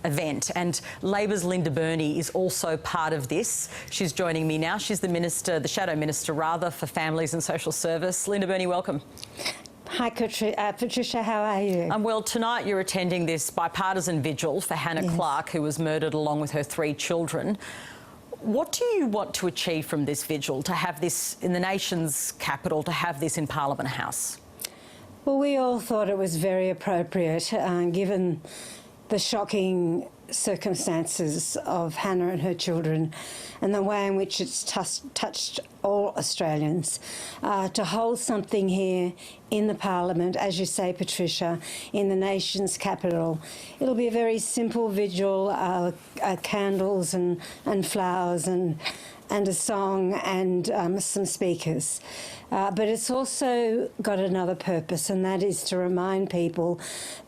event. And Labor's Linda Burney is also part of this. She's joining me now. She's the Minister, the Shadow Minister rather, for Families and Social Service. Linda Burney, welcome. Hi, Patricia, how are you? Well, tonight you're attending this bipartisan vigil for Hannah Clark, who was murdered along with her 3 children. What do you want to achieve from this vigil, to have this in the nation's capital, to have this in Parliament House? Well, we all thought it was very appropriate, given the shocking circumstances of Hannah and her children and the way in which it's touched all Australians, to hold something here in the Parliament, as you say, Patricia, in the nation's capital. It'll be a very simple vigil, candles and flowers and a song and some speakers. But it's also got another purpose, and that is to remind people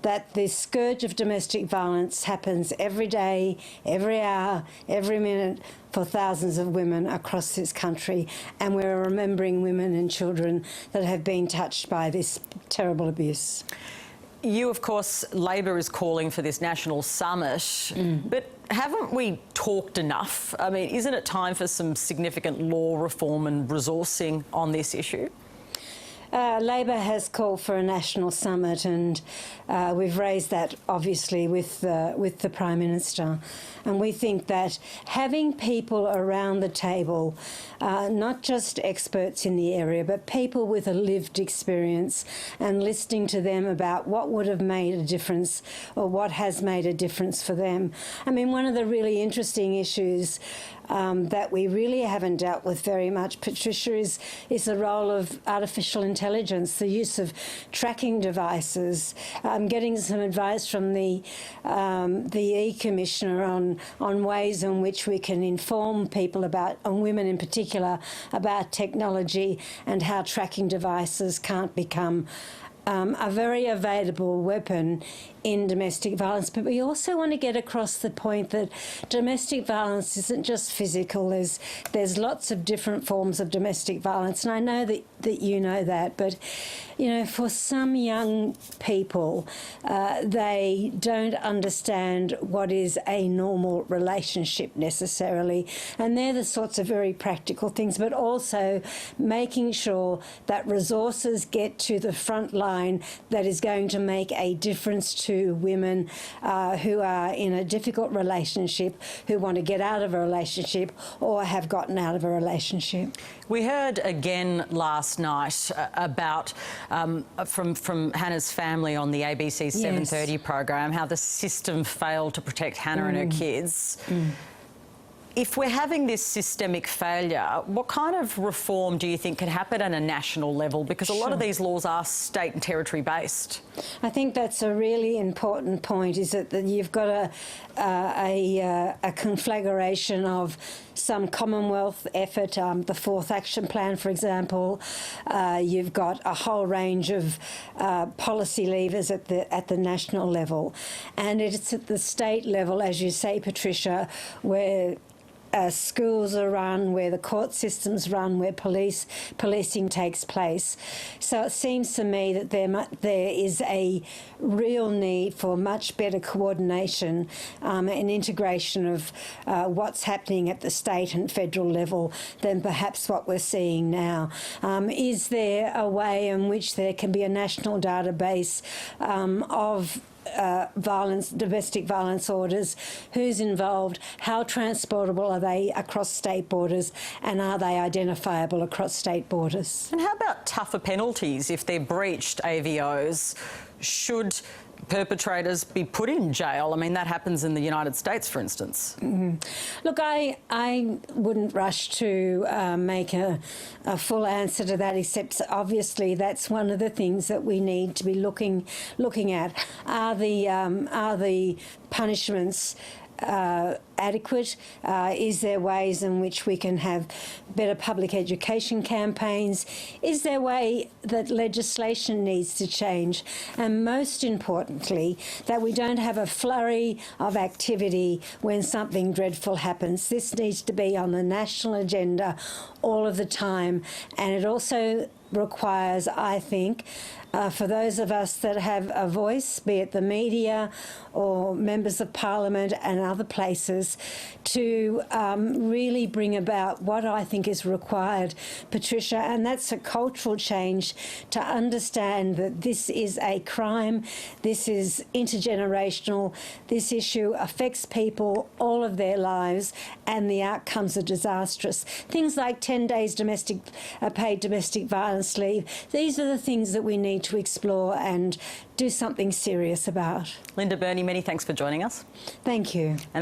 that this scourge of domestic violence happens every day, every hour, every minute for thousands of women across this country, and we're remembering women and children that have been touched by this terrible abuse. You, of course, Labor is calling for this national summit, but haven't we talked enough? I mean, isn't it time for some significant law reform and resourcing on this issue? Labor has called for a national summit, and we've raised that obviously with the Prime Minister. And we think that having people around the table, not just experts in the area, but people with a lived experience, and listening to them about what would have made a difference or what has made a difference for them. I mean, one of the really interesting issues that we really haven't dealt with very much, Patricia, is the role of artificial intelligence, the use of tracking devices. Getting some advice from the E-Commissioner on ways in which we can inform people about, and women in particular, about technology and how tracking devices can't become a very available weapon in domestic violence. But we also want to get across the point that domestic violence isn't just physical. There's lots of different forms of domestic violence, and I know that you know that. But you know, for some young people, they don't understand what is a normal relationship necessarily, and they're the sorts of very practical things. But also making sure that resources get to the front line that is going to make a difference to women who are in a difficult relationship, who want to get out of a relationship or have gotten out of a relationship. We heard again last night about from Hannah's family on the ABC 7:30 program how the system failed to protect Hannah and her kids. If we're having this systemic failure, what kind of reform do you think can happen at a national level? Because a lot of these laws are state and territory based. I think that's a really important point, is that you've got a conflagration of some Commonwealth effort, the 4th Action Plan, for example. You've got a whole range of policy levers at the national level. And it's at the state level, as you say, Patricia, where schools are run, where the court system's run, where policing takes place. So it seems to me that there is a real need for much better coordination and integration of what's happening at the state and federal level than perhaps what we're seeing now. Is there a way in which there can be a national database of domestic violence orders, who's involved, how transportable are they across state borders, and are they identifiable across state borders? And how about tougher penalties if they're breached AVOs? Should perpetrators be put in jail? I mean, that happens in the United States, for instance. Look, I wouldn't rush to make a full answer to that, except obviously that's one of the things that we need to be looking at. Are the punishments adequate? Is there ways in which we can have better public education campaigns? Is there a way that legislation needs to change? And most importantly, that we don't have a flurry of activity when something dreadful happens. This needs to be on the national agenda all of the time. And it also requires, I think, for those of us that have a voice, be it the media or members of parliament and other places, to really bring about what I think is required, Patricia, and that's a cultural change to understand that this is a crime, this is intergenerational, this issue affects people all of their lives, and the outcomes are disastrous. Things like 10 days paid domestic violence leave, these are the things that we need to explore and do something serious about. Linda Burney, many thanks for joining us. Thank you. And